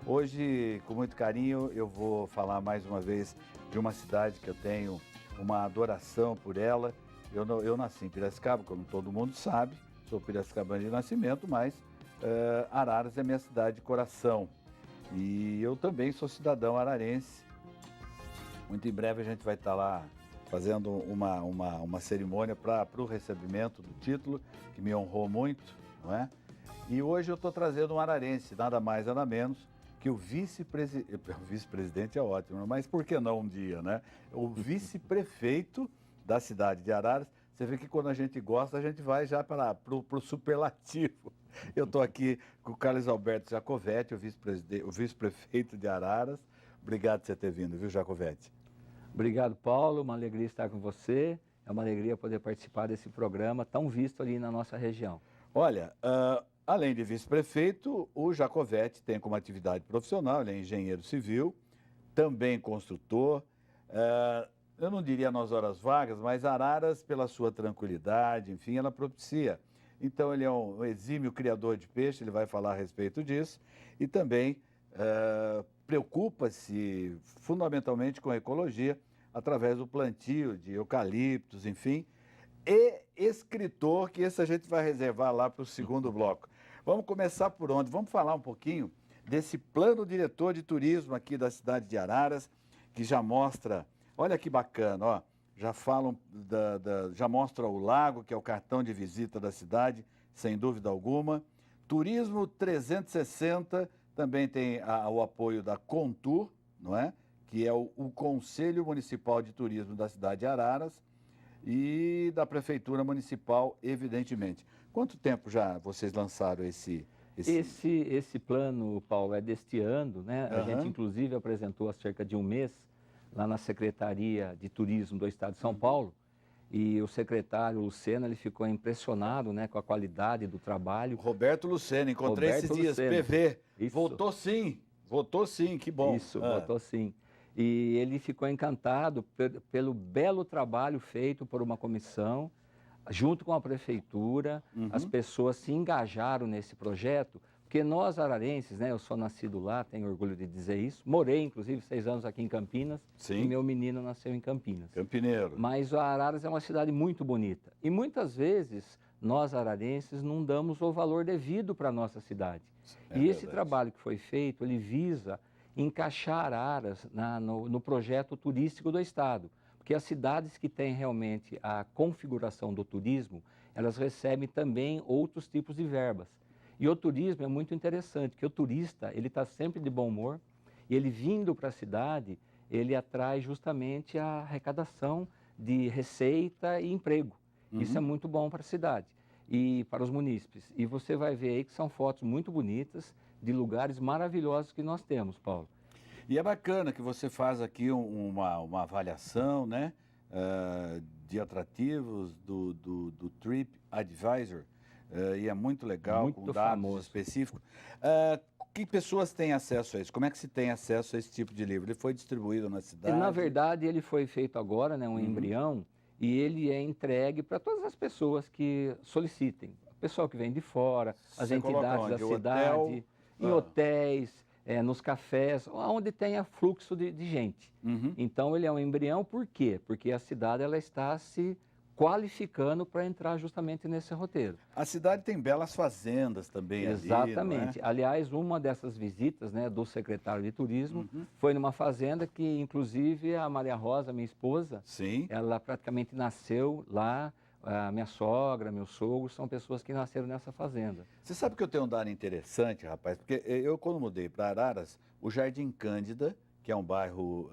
Hoje, com muito carinho, eu vou falar mais uma vez de uma cidade que eu tenho uma adoração por ela. Eu nasci em Piracicaba, como todo mundo sabe, sou piracicabano de nascimento, mas Araras é minha cidade de coração. E eu também sou cidadão ararense. Muito em breve a gente vai estar lá fazendo uma cerimônia para o recebimento do título, que me honrou muito, não é? E hoje eu estou trazendo um ararense, nada mais, nada menos, que o vice-presidente é ótimo, mas por que não um dia, né? O vice-prefeito da cidade de Araras. Você vê que quando a gente gosta, a gente vai já para o superlativo. Eu estou aqui com o Carlos Alberto Jacovetti, o vice-prefeito de Araras. Obrigado por você ter vindo, viu, Jacovetti? Obrigado, Paulo. Uma alegria estar com você. É uma alegria poder participar desse programa tão visto ali na nossa região. Olha, além de vice-prefeito, o Jacovetti tem como atividade profissional, ele é engenheiro civil, também construtor. Eu não diria nas horas vagas, mas Araras, pela sua tranquilidade, enfim, ela propicia. Então, ele é um exímio criador de peixe, ele vai falar a respeito disso. E também preocupa-se fundamentalmente com a ecologia, através do plantio de eucaliptos, enfim. E escritor, que esse a gente vai reservar lá para o segundo bloco. Vamos começar por onde? Vamos falar um pouquinho desse plano diretor de turismo aqui da cidade de Araras, que já mostra, olha que bacana, ó, já falam, já mostra o lago, que é o cartão de visita da cidade, sem dúvida alguma. Turismo 360, também tem o apoio da Contur, não é? Que é o Conselho Municipal de Turismo da cidade de Araras, e da Prefeitura Municipal, evidentemente. Quanto tempo já vocês lançaram Esse plano, Paulo, é deste ano, né? A gente, inclusive, apresentou há cerca de um mês, lá na Secretaria de Turismo do Estado de São Paulo, e o secretário Lucena, ele ficou impressionado, né, com a qualidade do trabalho. Roberto Lucena, encontrei Roberto esses dias, Lucena. PV. Isso. Votou sim, que bom. Isso, votou sim. E ele ficou encantado pelo belo trabalho feito por uma comissão, junto com a prefeitura. As pessoas se engajaram nesse projeto, porque nós ararenses, né, eu sou nascido lá, tenho orgulho de dizer isso, morei inclusive 6 anos aqui em Campinas, Sim. E meu menino nasceu em Campinas. Campineiro. Mas a Araras é uma cidade muito bonita e muitas vezes nós ararenses não damos o valor devido para a nossa cidade. E esse trabalho que foi feito, ele visa encaixar Araras no projeto turístico do Estado, porque as cidades que têm realmente a configuração do turismo, elas recebem também outros tipos de verbas. E o turismo é muito interessante, porque o turista, ele está sempre de bom humor, e ele vindo para a cidade, ele atrai justamente a arrecadação de receita e emprego. Isso é muito bom para a cidade e para os munícipes. E você vai ver aí que são fotos muito bonitas de lugares maravilhosos que nós temos, Paulo. E é bacana que você faz aqui uma avaliação, né, de atrativos do Trip Advisor, e é muito legal, muito com dados famoso. específicos. Que pessoas têm acesso a isso? Como é que se tem acesso a esse tipo de livro? Ele foi distribuído na cidade? Na verdade, ele foi feito agora, né, um embrião, e ele é entregue para todas as pessoas que solicitem. O pessoal que vem de fora, as entidades da cidade, em hotéis, nos cafés, onde tenha fluxo de gente. Então, ele é um embrião, por quê? Porque a cidade ela está se qualificando para entrar justamente nesse roteiro. A cidade tem belas fazendas também. Exatamente. Ali, não é? Aliás, uma dessas visitas, né, do secretário de turismo foi numa fazenda que, inclusive, a Maria Rosa, minha esposa, Sim. Ela praticamente nasceu lá. A minha sogra, meu sogro, são pessoas que nasceram nessa fazenda. Você sabe que eu tenho um dado interessante, rapaz, porque eu, quando mudei para Araras, o Jardim Cândida, que é um bairro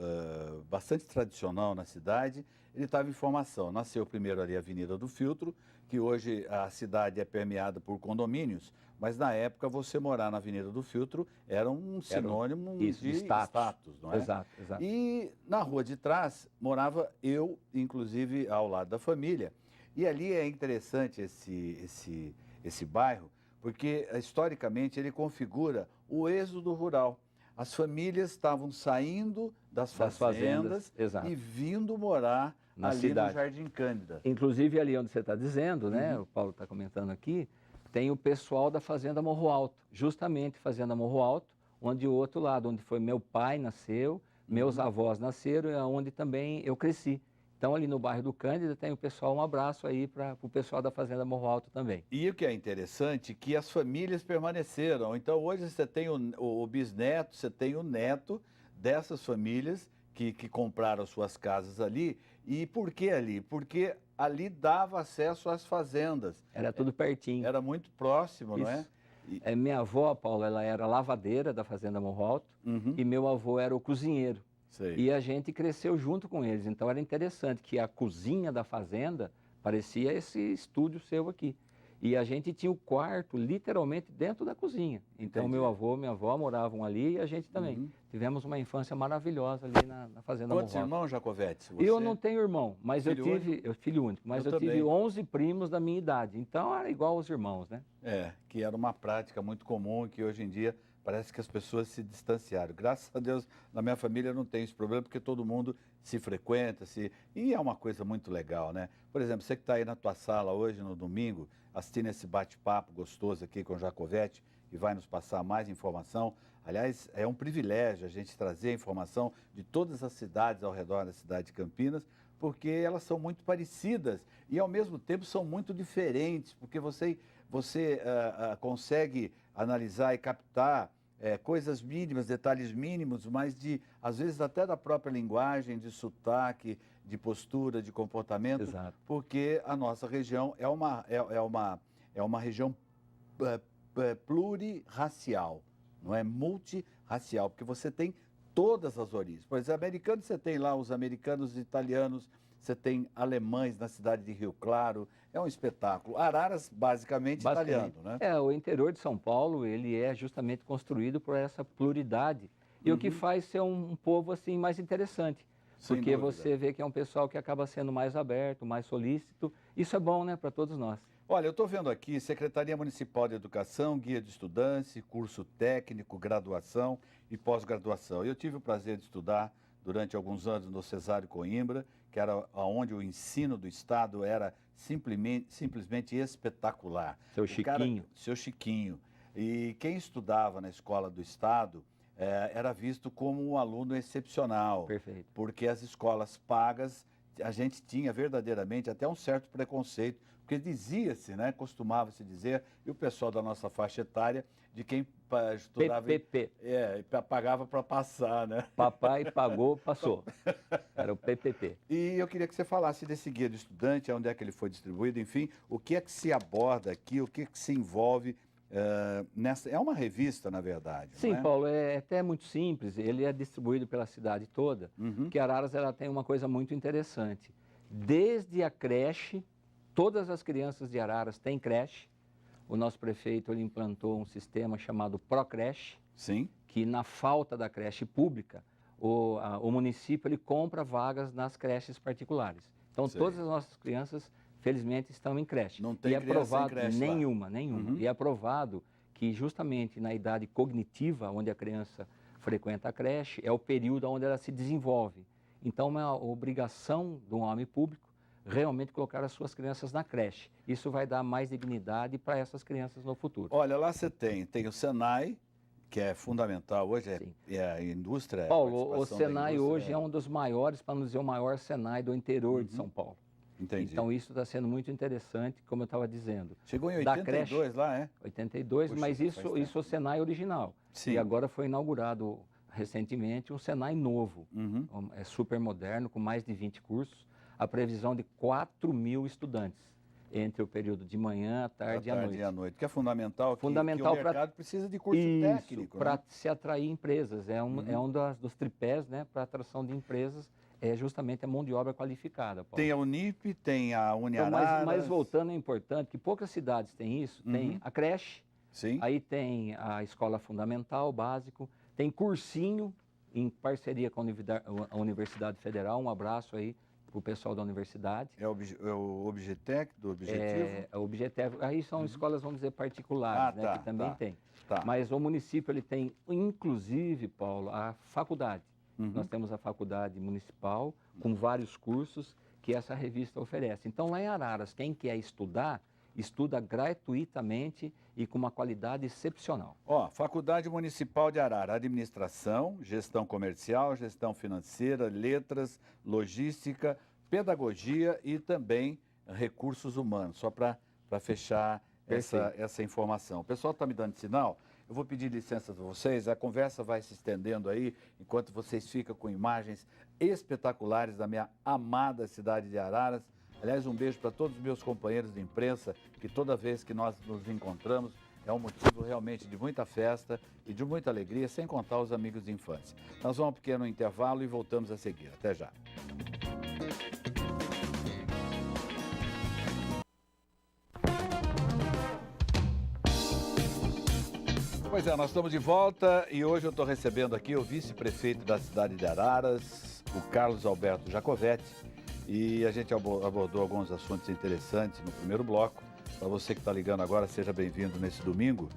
bastante tradicional na cidade, ele estava em formação. Nasceu primeiro ali a Avenida do Filtro, que hoje a cidade é permeada por condomínios, mas na época você morar na Avenida do Filtro era um sinônimo de status, não é? Exato, exato. E na rua de trás morava eu, inclusive ao lado da família. E ali é interessante esse bairro, porque historicamente ele configura o êxodo rural. As famílias estavam saindo das fazendas e vindo morar na ali cidade. no Jardim Cândida. Inclusive ali onde você está dizendo, né, o Paulo está comentando aqui, tem o pessoal da Fazenda Morro Alto, justamente Fazenda Morro Alto, onde o outro lado, onde foi meu pai nasceu, meus avós nasceram, é onde também eu cresci. Então, ali no bairro do Cândido, tem o pessoal, um abraço aí para o pessoal da Fazenda Morro Alto também. E o que é interessante, que as famílias permaneceram. Então, hoje você tem o bisneto, você tem o neto dessas famílias que compraram suas casas ali. E por que ali? Porque ali dava acesso às fazendas. Era tudo pertinho. Era muito próximo, não é? Minha avó, Paulo, ela era lavadeira da Fazenda Morro Alto e meu avô era o cozinheiro. Sei. E a gente cresceu junto com eles. Então era interessante que a cozinha da fazenda parecia esse estúdio seu aqui. E a gente tinha o quarto literalmente dentro da cozinha. Então meu avô e minha avó moravam ali e a gente também. Tivemos uma infância maravilhosa ali na Fazenda Morro Alto. Quantos irmãos, Jacovete? Eu não tenho irmão, mas filho eu filho único, mas eu tive 11 primos da minha idade. Então era igual aos irmãos, né? Que era uma prática muito comum que hoje em dia parece que as pessoas se distanciaram. Graças a Deus, na minha família não tem esse problema, porque todo mundo se frequenta, e é uma coisa muito legal, né? Por exemplo, você que está aí na tua sala hoje, no domingo, assistindo esse bate-papo gostoso aqui com o Jacovete, e vai nos passar mais informação. Aliás, é um privilégio a gente trazer a informação de todas as cidades ao redor da cidade de Campinas, porque elas são muito parecidas e, ao mesmo tempo, são muito diferentes, porque você consegue analisar e captar coisas mínimas, detalhes mínimos, mas às vezes até da própria linguagem, de sotaque, de postura, de comportamento. Exato. Porque a nossa região é uma região plurirracial, não é multirracial, porque você tem todas as origens. Por exemplo, americanos, você tem lá os americanos, os italianos, você tem alemães na cidade de Rio Claro, é um espetáculo. Araras, basicamente italiano, né? O interior de São Paulo, ele é justamente construído por essa pluralidade. E o que faz ser um povo assim mais interessante. Porque você vê que é um pessoal que acaba sendo mais aberto, mais solícito. Isso é bom, né, para todos nós. Olha, eu estou vendo aqui Secretaria Municipal de Educação, Guia de Estudantes, curso técnico, graduação e pós-graduação. Eu tive o prazer de estudar durante alguns anos no Cesário Coimbra, que era onde o ensino do Estado era simplesmente espetacular. Seu Chiquinho. Seu Chiquinho. E quem estudava na escola do Estado era visto como um aluno excepcional. Perfeito. Porque as escolas pagas, a gente tinha verdadeiramente até um certo preconceito, porque dizia-se, né, costumava-se dizer, e o pessoal da nossa faixa etária, de quem estudava... PPP. Pagava para passar, né? Papai pagou, passou. Era o PPP. E eu queria que você falasse desse guia do estudante, onde é que ele foi distribuído, enfim, o que é que se aborda aqui, o que é que se envolve nessa... É uma revista, na verdade, Sim, não é? Paulo, é até muito simples. Ele é distribuído pela cidade toda, porque Araras ela tem uma coisa muito interessante. Desde a creche, todas as crianças de Araras têm creche. O nosso prefeito ele implantou um sistema chamado Procreche, Sim. que na falta da creche pública, o município ele compra vagas nas creches particulares. Então, todas as nossas crianças, felizmente, estão em creche. Não tem criança aprovado, sem creche nenhuma. E é aprovado que justamente na idade cognitiva, onde a criança frequenta a creche, é o período onde ela se desenvolve. Então, é uma obrigação do homem público realmente colocar as suas crianças na creche. Isso vai dar mais dignidade para essas crianças no futuro. Olha, lá você tem o Senai, que é fundamental hoje, é a indústria. Paulo, o Senai hoje é um dos maiores, para não dizer o maior Senai do interior de São Paulo. Entendi. Então isso está sendo muito interessante, como eu estava dizendo. Chegou em 82 lá, é? 82, Puxa, mas isso é o Senai original. Sim. E agora foi inaugurado recentemente um Senai novo. É super moderno, com mais de 20 cursos. A previsão de 4.000 estudantes entre o período de manhã, à tarde e à noite. Que é fundamental, que o mercado precisa de curso técnico. Para se atrair empresas. É um dos tripés, né, para atração de empresas, é justamente a mão de obra qualificada. Paulo. Tem a Unip, tem a Uniararas. Mas voltando, é importante que poucas cidades têm isso. Tem a creche, Sim. Aí tem a escola fundamental, básico, tem cursinho em parceria com a Universidade Federal. Um abraço aí para o pessoal da universidade. É o Objetec, do Objetivo? É o Objetec. Aí são escolas, vamos dizer, particulares, né, que também tem. Tá. Mas o município ele tem, inclusive, Paulo, a faculdade. Nós temos a faculdade municipal com vários cursos que essa revista oferece. Então, lá em Araras, quem quer estudar, estuda gratuitamente e com uma qualidade excepcional. Ó, Faculdade Municipal de Arara, Administração, Gestão Comercial, Gestão Financeira, Letras, Logística, Pedagogia e também Recursos Humanos, só para fechar essa informação. O pessoal está me dando sinal, eu vou pedir licença de vocês, a conversa vai se estendendo aí, enquanto vocês ficam com imagens espetaculares da minha amada cidade de Araras. Aliás, um beijo para todos os meus companheiros de imprensa, que toda vez que nós nos encontramos é um motivo realmente de muita festa e de muita alegria, sem contar os amigos de infância. Nós vamos a um pequeno intervalo e voltamos a seguir. Até já. Pois é, nós estamos de volta e hoje eu estou recebendo aqui o vice-prefeito da cidade de Araras, o Carlos Alberto Jacovetti, e a gente abordou alguns assuntos interessantes no primeiro bloco. Para você que está ligando agora, seja bem-vindo nesse domingo.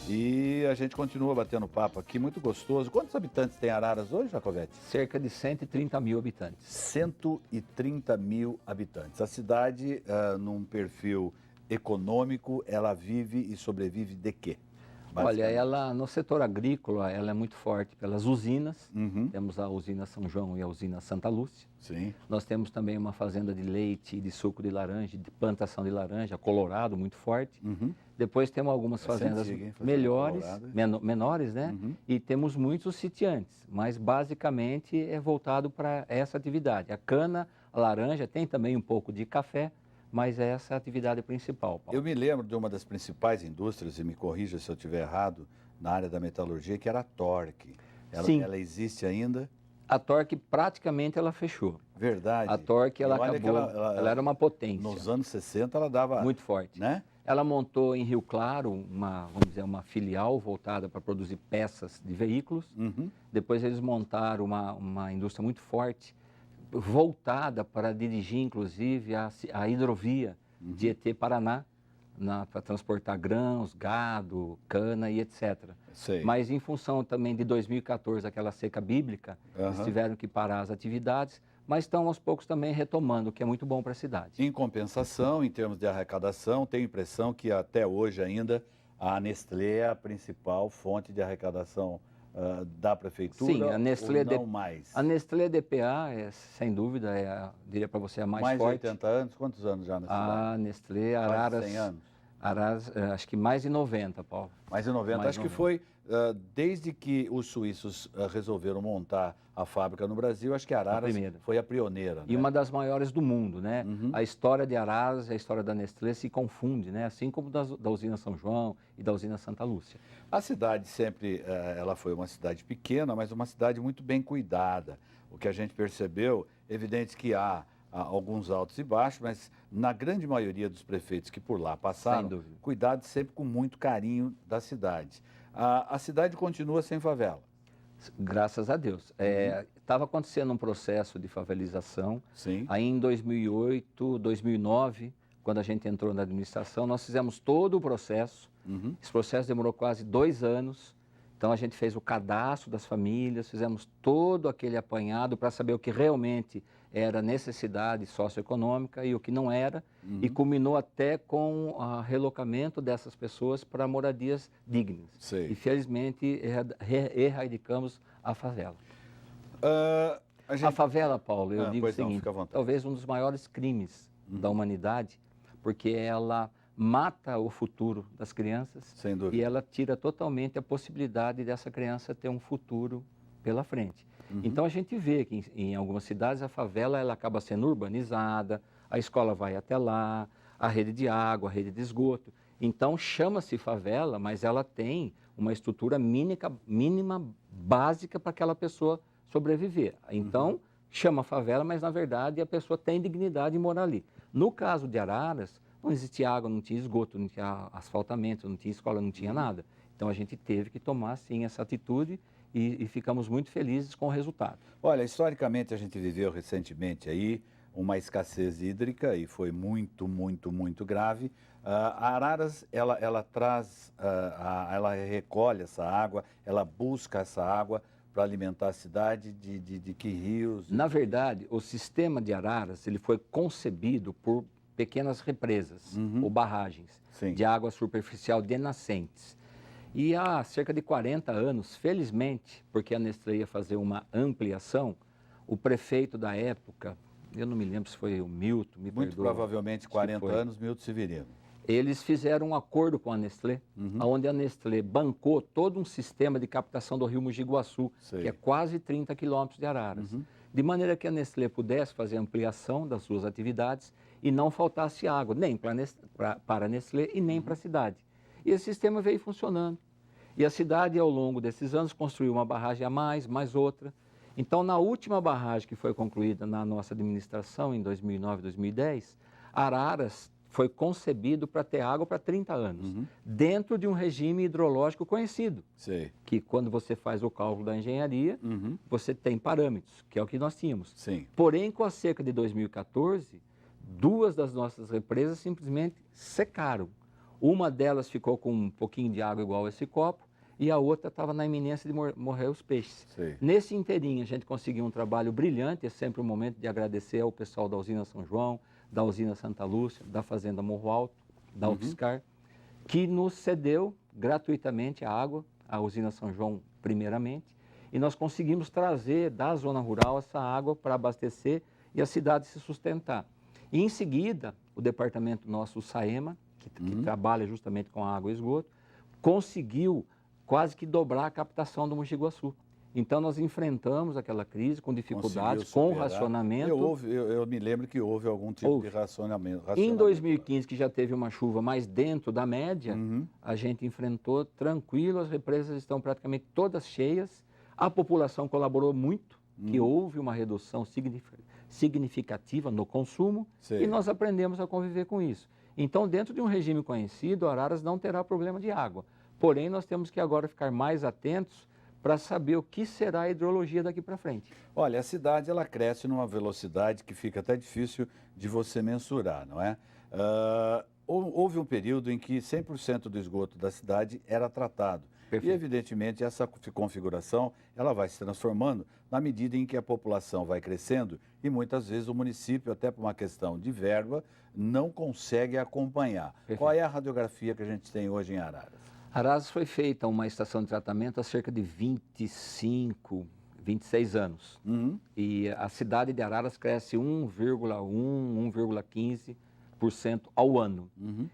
E a gente continua batendo papo aqui, muito gostoso. Quantos habitantes tem Araras hoje, Jacovetti? Cerca de 130 mil habitantes. 130 mil habitantes. A cidade, num perfil econômico, ela vive e sobrevive de quê? Olha, ela no setor agrícola, ela é muito forte pelas usinas. Uhum. Temos a usina São João e a usina Santa Lúcia. Sim. Nós temos também uma fazenda de leite, de suco de laranja, de plantação de laranja, Colorado, muito forte. Uhum. Depois temos algumas fazendas melhores, menores, né? Uhum. E temos muitos sitiantes, mas basicamente é voltado para essa atividade. A cana, a laranja, tem também um pouco de café, mas essa é a atividade principal, Paulo. Eu me lembro de uma das principais indústrias, e me corrija se eu estiver errado, na área da metalurgia, que era a Torque. Sim. Ela existe ainda? A Torque praticamente ela fechou. Verdade. A Torque ela acabou, ela era uma potência. Nos anos 60 ela dava... Muito forte. Né? Ela montou em Rio Claro vamos dizer, uma filial voltada para produzir peças de veículos. Uhum. Depois eles montaram uma indústria muito forte, voltada para dirigir, inclusive, a hidrovia de Etê-Paraná, para transportar grãos, gado, cana e etc. Sei. Mas em função também de 2014, aquela seca bíblica, eles tiveram que parar as atividades, mas estão aos poucos também retomando, o que é muito bom para a cidade. Em compensação, em termos de arrecadação, tenho a impressão que até hoje ainda a Nestlé é a principal fonte de arrecadação da prefeitura. Sim, a Nestlé, ou não mais? A Nestlé DPA, sem dúvida, diria para você, a mais forte. Mais de 80 anos? Quantos anos já na cidade? A Nestlé, Araras... 100 anos? Araras, acho que mais de 90, Paulo. Mais de 90. Acho que foi desde que os suíços resolveram montar a fábrica no Brasil, acho que Araras foi a pioneira. E né? uma das maiores do mundo, né? Uhum. A história de Araras e a história da Nestlé se confunde, né? Assim como da usina São João e da usina Santa Lúcia. A cidade sempre, ela foi uma cidade pequena, mas uma cidade muito bem cuidada. O que a gente percebeu, evidente que há alguns altos e baixos, mas na grande maioria dos prefeitos que por lá passaram, cuidado sempre com muito carinho da cidade. A cidade continua sem favela. Graças a Deus. Estava acontecendo um processo de favelização. Sim. Aí em 2008, 2009, quando a gente entrou na administração, nós fizemos todo o processo. Uhum. Esse processo demorou quase 2 anos. Então a gente fez o cadastro das famílias, fizemos todo aquele apanhado para saber o que realmente era necessidade socioeconômica e o que não era, e culminou até com o relocamento dessas pessoas para moradias dignas. Sei. E felizmente erradicamos a favela. A favela, Paulo, eu digo o seguinte, talvez um dos maiores crimes da humanidade, porque ela mata o futuro das crianças. Sem dúvida. E ela tira totalmente a possibilidade dessa criança ter um futuro pela frente. Então a gente vê que em algumas cidades a favela ela acaba sendo urbanizada, a escola vai até lá, a rede de água, a rede de esgoto. Então chama-se favela, mas ela tem uma estrutura mínima básica para aquela pessoa sobreviver. Então chama favela, mas na verdade a pessoa tem dignidade de morar ali. No caso de Araras, não existia água, não tinha esgoto, não tinha asfaltamento, não tinha escola, não tinha nada. Então a gente teve que tomar sim essa atitude e ficamos muito felizes com o resultado. Olha, historicamente a gente viveu recentemente aí uma escassez hídrica e foi muito, muito, muito grave. A Araras, ela traz, ela recolhe essa água, ela busca essa água para alimentar a cidade de que rios? Na verdade, o sistema de Araras ele foi concebido por pequenas represas ou barragens Sim. de água superficial de nascentes. E há cerca de 40 anos, felizmente, porque a Nestlé ia fazer uma ampliação, o prefeito da época, eu não me lembro se foi o Milton, me Muito perdoa, provavelmente 40 anos, Milton Severino. eles fizeram um acordo com a Nestlé, onde a Nestlé bancou todo um sistema de captação do rio Mogi Guaçu, que é quase 30 quilômetros de Araras. De maneira que a Nestlé pudesse fazer ampliação das suas atividades e não faltasse água, nem para a Nestlé e nem para a cidade. E esse sistema veio funcionando. E a cidade, ao longo desses anos, construiu uma barragem a mais outra. Então, na última barragem que foi concluída na nossa administração, em 2009, 2010, Araras foi concebido para ter água para 30 anos, dentro de um regime hidrológico conhecido, que quando você faz o cálculo da engenharia, você tem parâmetros, que é o que nós tínhamos. Porém, com a seca de 2014, duas das nossas represas simplesmente secaram. Uma delas ficou com um pouquinho de água igual a esse copo, e a outra estava na iminência de morrer os peixes. Nesse inteirinho, a gente conseguiu um trabalho brilhante, é sempre um momento de agradecer ao pessoal da usina São João, da usina Santa Lúcia, da fazenda Morro Alto, da UFSCar, que nos cedeu gratuitamente a água, a usina São João primeiramente, e nós conseguimos trazer da zona rural essa água para abastecer e a cidade se sustentar. E em seguida, o departamento nosso, o SAEMA, que trabalha justamente com a água e esgoto, conseguiu quase que dobrar a captação do Mogi Guaçu. Então, nós enfrentamos aquela crise com dificuldades, com racionamento. Eu me lembro que houve algum tipo de racionamento. Em 2015, que já teve uma chuva mais dentro da média, a gente enfrentou tranquilo, as represas estão praticamente todas cheias, a população colaborou muito, que houve uma redução significativa no consumo, e nós aprendemos a conviver com isso. Então, dentro de um regime conhecido, Araras não terá problema de água. Porém, nós temos que agora ficar mais atentos para saber o que será a hidrologia daqui para frente. Olha, a cidade ela cresce numa velocidade que fica até difícil de você mensurar, não é? Houve um período em que 100% do esgoto da cidade era tratado. Perfeito. E, evidentemente, essa configuração ela vai se transformando na medida em que a população vai crescendo e, muitas vezes, o município, até por uma questão de verba, não consegue acompanhar. Perfeito. Qual é a radiografia que a gente tem hoje em Araras? Araras foi feita uma estação de tratamento há cerca de 25, 26 anos. E a cidade de Araras cresce 1,15% ao ano.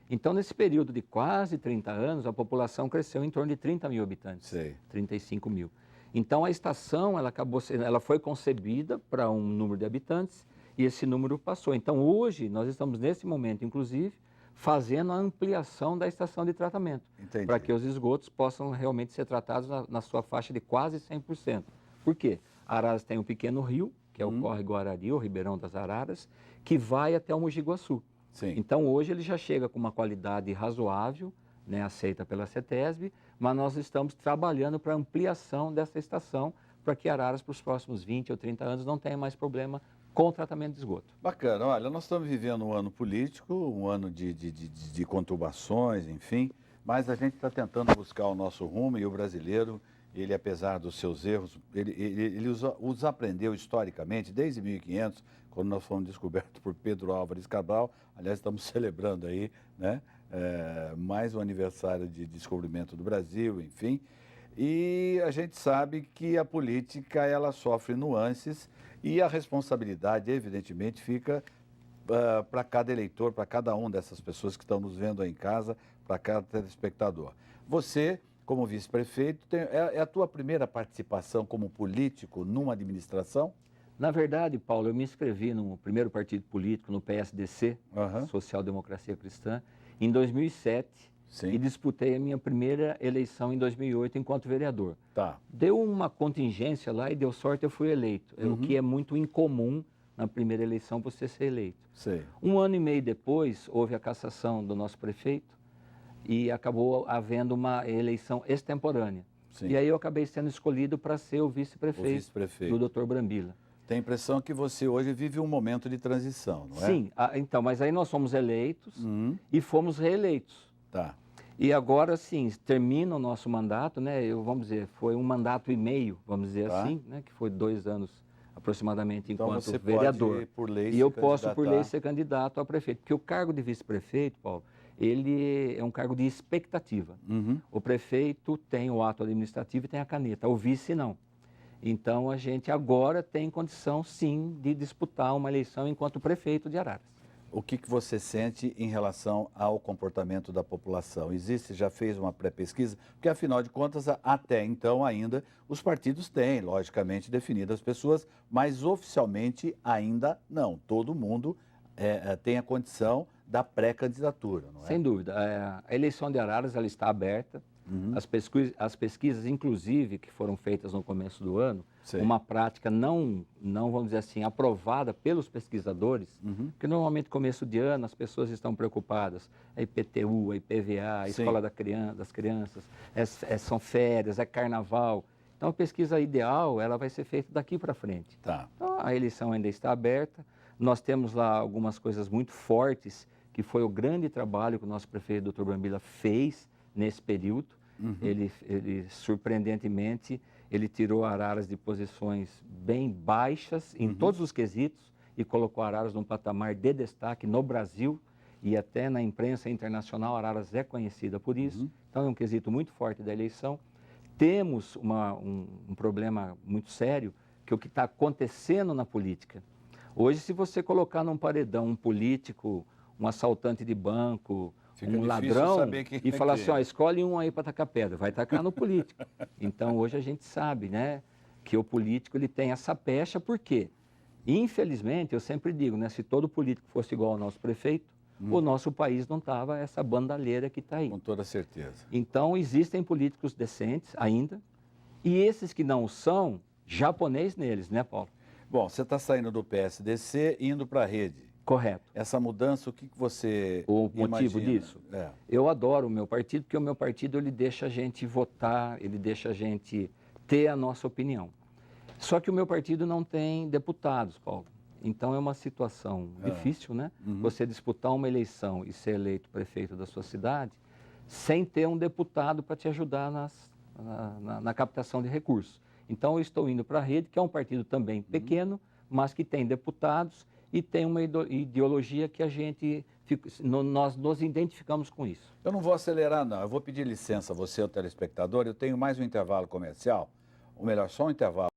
Então, nesse período de quase 30 anos, a população cresceu em torno de 30 mil habitantes, 35 mil. Então, a estação ela foi concebida para um número de habitantes e esse número passou. Então, hoje, nós estamos nesse momento, inclusive, fazendo a ampliação da estação de tratamento, para que os esgotos possam realmente ser tratados na sua faixa de quase 100%. Por quê? Araras tem um pequeno rio, que é o Córrego Arari, o Ribeirão das Araras, que vai até o Mogi Guaçu. Então, hoje ele já chega com uma qualidade razoável, né, aceita pela CETESB, mas nós estamos trabalhando para ampliação dessa estação, para que Araras, para os próximos 20 ou 30 anos, não tenha mais problema com o tratamento de esgoto. Bacana. Olha, nós estamos vivendo um ano político, um ano de conturbações, enfim, mas a gente está tentando buscar o nosso rumo e o brasileiro, ele, apesar dos seus erros, ele os aprendeu historicamente desde 1500, quando nós fomos descobertos por Pedro Álvares Cabral. Aliás, estamos celebrando aí, né, mais um aniversário de descobrimento do Brasil, enfim. E a gente sabe que a política, ela sofre nuances e a responsabilidade, evidentemente, fica para cada eleitor, para cada um dessas pessoas que estão nos vendo aí em casa, para cada telespectador. Você, como vice-prefeito, é a tua primeira participação como político numa administração? Na verdade, Paulo, eu me inscrevi no primeiro partido político, no PSDC, Social Democracia Cristã, em 2007. E disputei a minha primeira eleição em 2008 enquanto vereador. Deu uma contingência lá e deu sorte, eu fui eleito. O que é muito incomum na primeira eleição você ser eleito. Um ano e meio depois, houve a cassação do nosso prefeito e acabou havendo uma eleição extemporânea. E aí eu acabei sendo escolhido para ser o vice-prefeito do Dr. Brambila. Tem a impressão que você hoje vive um momento de transição, não é? Sim, então, mas aí nós fomos eleitos e fomos reeleitos. E agora, sim, termina o nosso mandato, né? Vamos dizer, foi um mandato e meio, vamos dizer assim, né? Que foi 2 anos aproximadamente Então enquanto você vereador. pode, por lei, E se eu posso, por lei, candidatar. ser candidato a prefeito. Porque o cargo de vice-prefeito, Paulo, ele é um cargo de expectativa. Uhum. O prefeito tem o ato administrativo e tem a caneta, o vice não. Então, a gente agora tem condição, sim, de disputar uma eleição enquanto prefeito de Araras. O que você sente em relação ao comportamento da população? Já fez uma pré-pesquisa? Porque, afinal de contas, até então ainda, os partidos têm, logicamente, definidas as pessoas, mas oficialmente ainda não. Todo mundo tem a condição da pré-candidatura, não é? Sem dúvida. A eleição de Araras ela está aberta. Uhum. As pesquisas, inclusive, que foram feitas no começo do ano, Sei. uma prática não, vamos dizer assim, aprovada pelos pesquisadores, Uhum. porque normalmente, começo de ano, as pessoas estão preocupadas. É IPTU, é IPVA, a escola das crianças, são férias, é carnaval. Então, a pesquisa ideal, ela vai ser feita daqui para frente. Tá. Então, a eleição ainda está aberta. Nós temos lá algumas coisas muito fortes, que foi o grande trabalho que o nosso prefeito, Dr. Brambila, fez nesse período. Uhum. Ele, surpreendentemente, ele tirou Araras de posições bem baixas em todos os quesitos e colocou Araras num patamar de destaque no Brasil e até na imprensa internacional. Araras é conhecida por isso. Então, é um quesito muito forte da eleição. Temos um problema muito sério, que é o que está acontecendo na política. Hoje, se você colocar num paredão um político, um assaltante de banco, um ladrão, e falar assim, ó, escolhe um aí para tacar pedra, vai tacar no político. Então, hoje a gente sabe, né, que o político ele tem essa pecha, por quê? Infelizmente, eu sempre digo, né, se todo político fosse igual ao nosso prefeito, o nosso país não estava essa bandalheira que está aí. Com toda certeza. Então, existem políticos decentes ainda, e esses que não são, japonês neles, né, Paulo? Bom, você está saindo do PSDC e indo para a rede. Correto. Essa mudança, o que você O motivo imagina? disso? Eu adoro o meu partido, porque o meu partido ele deixa a gente votar, ele deixa a gente ter a nossa opinião. Só que o meu partido não tem deputados, Paulo. Então é uma situação difícil, né? Você disputar uma eleição e ser eleito prefeito da sua cidade sem ter um deputado para te ajudar na captação de recursos. Então eu estou indo para a Rede, que é um partido também pequeno, mas que tem deputados e tem uma ideologia que nós nos identificamos com isso. Eu não vou acelerar, não. Eu vou pedir licença a você, o telespectador. Eu tenho mais um intervalo comercial, ou melhor, só um intervalo.